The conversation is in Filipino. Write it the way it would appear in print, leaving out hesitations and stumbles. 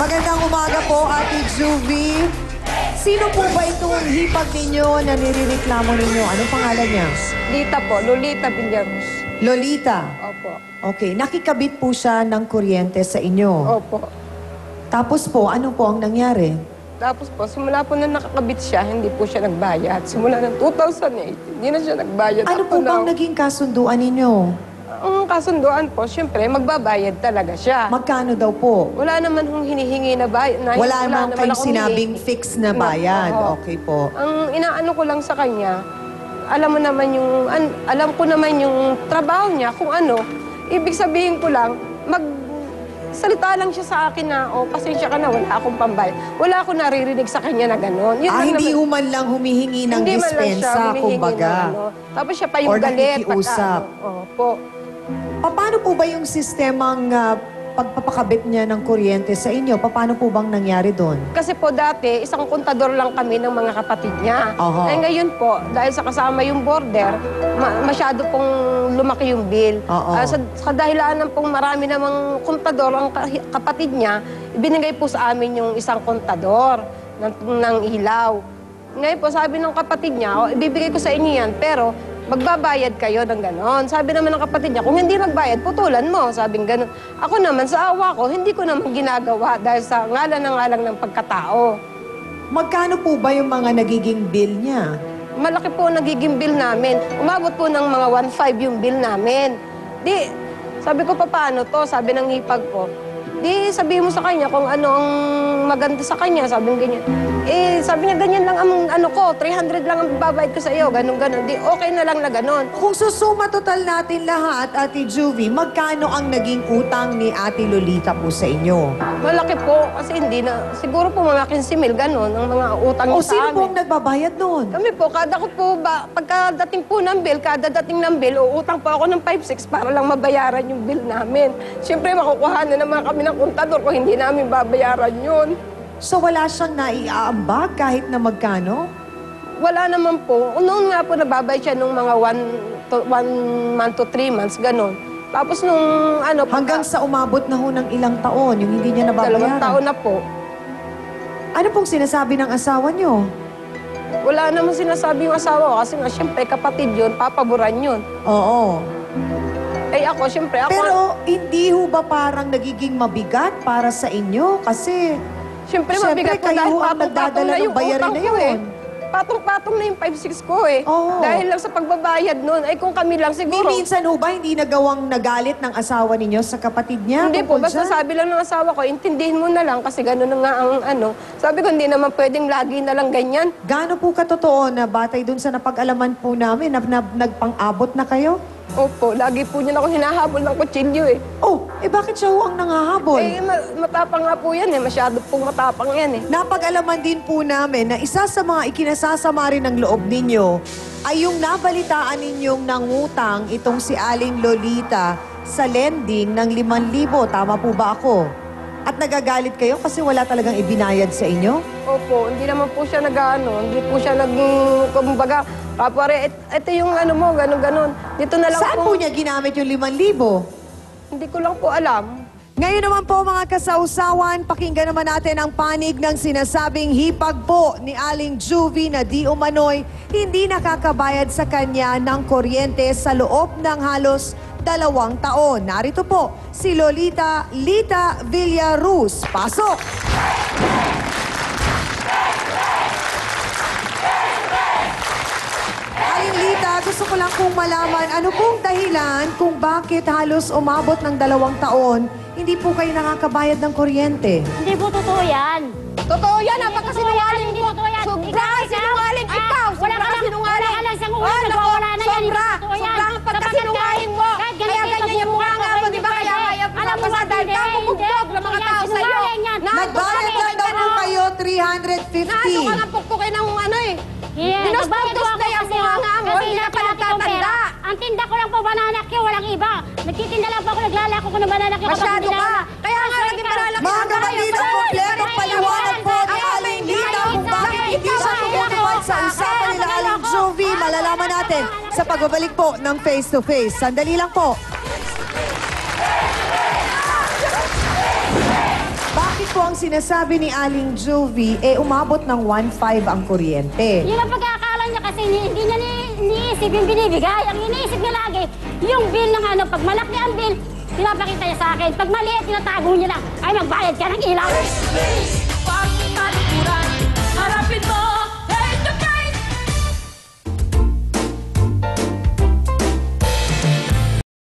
Magandang umaga po, Ate Juvie. Sino po ba itong hipag ninyo na nirereklamo ninyo? Anong pangalan niya? Lita po, Lolita Villarus. Lolita. Opo. Okay, nakikabit po siya ng kuryente sa inyo. Opo. Tapos po, ano po ang nangyari? Tapos po, simula po na nakakabit siya, hindi po siya nagbayad. Simula ng 2008, hindi na siya nagbayad. Ano po bang naging kasunduan ninyo? Ang kasunduan po, siyempre, magbabayad talaga siya. Magkano daw po? Wala naman hong hinihingi na bayad. Wala naman kayong akong sinabing hinihingi. fix na bayad. Oo. Okay po. Ang inaano ko lang sa kanya, alam mo naman yung, alam ko naman yung trabaho niya, kung ano. Ibig sabihin ko lang, salita lang siya sa akin na, oh, pasensya ka na, wala akong pambayad. Wala akong naririnig sa kanya na gano'n. Hindi human lang humihingi ng Hindi man lang siya dispensa, humihingi kumbaga. ng ano. Tapos siya pa yung Or galit. nakikiusap. Po. Paano po ba yung sistemang pagpapakabit niya ng kuryente sa inyo? Paano po bang nangyari doon? Kasi po dati, isang kontador lang kami ng mga kapatid niya. Aha. Eh ngayon po, dahil sa kasama yung border, masyado pong lumaki yung bill. Oo. Sa dahilanan pong marami namang kontador ang kapatid niya, ibinigay po sa amin yung isang kontador ng ilaw. Ngayon po, sabi ng kapatid niya, oh, ibibigay ko sa inyo yan, pero magbabayad kayo ng ganon. Sabi naman ng kapatid niya, kung hindi nagbayad, putulan mo. Sabing ganon. Ako naman, sa awa ko, hindi ko naman ginagawa dahil sa ngalan ng pagkatao. Magkano po ba yung mga nagiging bill niya? Malaki po nagiging bill namin. Umabot po ng mga 1.5 yung bill namin. Di, sabi ko, paano to? Sabi ng hipag ko. Di, sabihin mo sa kanya kung ano ang maganda sa kanya. Sabi ng ganyan. Eh, sabi niya, ganyan lang ang ano ko, 300 lang ang babayad ko sa iyo, ganun. Di, okay na lang na ganun. Kung susuma total natin lahat, Ate Juvie, magkano ang naging utang ni Ate Lolita po sa inyo? Malaki po, kasi hindi na, siguro po mga 15,000, ganun, ang mga utang O niya sa sino amin. po ang nagbabayad noon? Kami po, kada ko po ba, pagkadating po ng bill, kada dating ng bill, uutang po ako ng 5-6 para lang mabayaran yung bill namin. Siyempre, makukuha na naman kami ng kontador kung hindi namin babayaran yun. So wala siyang naiaambag kahit na magkano? Wala naman po. Noon nga po nababayad siya nung mga 1 month to 3 months, ganun. Tapos nung ano... Hanggang sa umabot na ho ng ilang taon, yung hindi niya 2 nababayaran. taon na po. Ano pong sinasabi ng asawa niyo? Wala naman sinasabi yung asawa ko kasi nga, siyempre, kapatid yun, papaboran yun. Oo. Eh ako, siyempre, ako... Pero hindi ho ba parang nagiging mabigat para sa inyo? Kasi Siyempre, siyempre, mabigat po kayo dahil ang patong-patong nagdadala na ng yung bayarin utang na ko yun. Patong-patong na yung 5-6 ko eh. Oo. Dahil lang sa pagbabayad nun. Ay kung kami lang Di siguro. minsan ho ba hindi nagawang nagalit ng asawa ninyo sa kapatid niya? Hindi po, tungkol basta dyan? sabi lang ng asawa ko, intindihin mo na lang kasi gano'n na nga ang ano. Sabi ko, hindi naman pwedeng lagi na lang ganyan. Gaano po katotoo na batay dun sa napag-alaman po namin na nagpang-abot na kayo? Opo, lagi po niya ako hinahabol ng kutsilyo eh. Oh, bakit siya ho ang nangahabol? Eh, matapang nga po yan eh. Masyado pong matapang yan eh. Napag-alaman din po namin na isa sa mga ikinasasama rin ng loob ninyo ay yung nabalitaan ninyong nangutang itong si Aling Lolita sa lending ng 5,000. Tama po ba ako? At nagagalit kayo kasi wala talagang ibinayad sa inyo? Opo, hindi naman po siya nag-ano, hindi po siya kumbaga, kapare, ito yung ano mo, ganon. Dito na lang Saan po niya ginamit yung 5,000? Hindi ko lang po alam. Ngayon naman po mga kasausawan, pakinggan naman natin ang panig ng sinasabing hipag po ni Aling Juvie na di umano'y hindi nakakabayad sa kanya ng kuryente sa loob ng halos 2 taon. Narito po si Lolita Villarus. Pasok! Aling Lita, gusto ko lang pong malaman, ano pong dahilan kung bakit halos umabot ng 2 taon, hindi po kayo nakakabayad ng kuryente? Hindi po totoo yan. Totoo yan, napakasinungaling Hindi mo. totoo yan. Sobrang sinungaling ikaw. Wala ka lang, wala ka lang siyang ulo, nagwawala na yan. Hindi Sobra, totoo yan. sobrang pagkasinungaling mo. Kahit Kaya ganito ganyan yung mukha nga mo, di ba? Kaya alam mo ba, dahil ka bubugtog ng mga tao sa'yo. Nagbayad lang daw po kayo 350. Naano ka nga pukpukin ng ano eh. Yeah, Dinustos na yung mukha nga mo, hindi ka pa nagtatanda. Ang tinda ko lang po bananakyo, walang iba. Nagtitinda lang po ako, naglalako ko ng bananakyo. Masyado ka. Kaya nga naging malalaki Mga ang bahay. kapatid, kompletong paliwanag po ni Aling Lita kung bakit hindi siya tumutupad sa usapan nila Aling Juvie. Malalaman natin sa pagbabalik po ng Face to Face. Sandali lang po. Bakit po ang sinasabi ni Aling Juvie, umabot ng 1.5 ang kuryente? Yun ang pagkakala niya kasi hindi niya iniisip yung binibigay. Ang iniisip niya lagi, yung bill ng ano, pag malaki ang bill, pinapakita niya sa akin. Pag maliit, tinatago niya lang, ay magbayad ka ng ilaw.